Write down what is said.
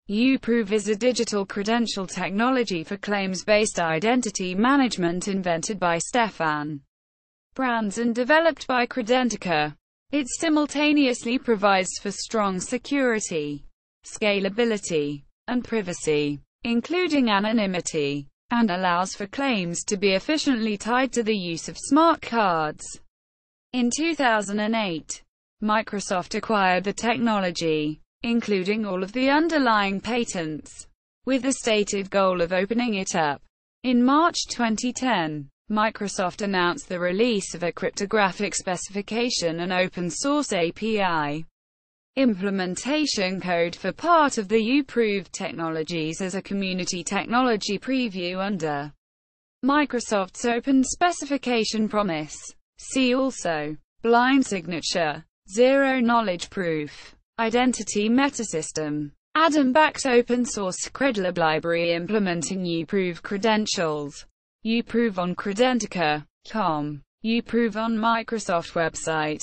UProve is a digital credential technology for claims-based identity management invented by Stefan Brands and developed by Credentica. It simultaneously provides for strong security, scalability, and privacy, including anonymity, and allows for claims to be efficiently tied to the use of smart cards. In 2008, Microsoft acquired the technology, including all of the underlying patents, with the stated goal of opening it up. In March 2010, Microsoft announced the release of a cryptographic specification and open-source API implementation code for part of the UProve technologies as a community technology preview under Microsoft's Open Specification Promise. See also: blind signature, zero-knowledge proof, identity metasystem, Atom-backed open-source Credelab library implementing UProve credentials. UProve on Credentica.com. UProve on Microsoft website.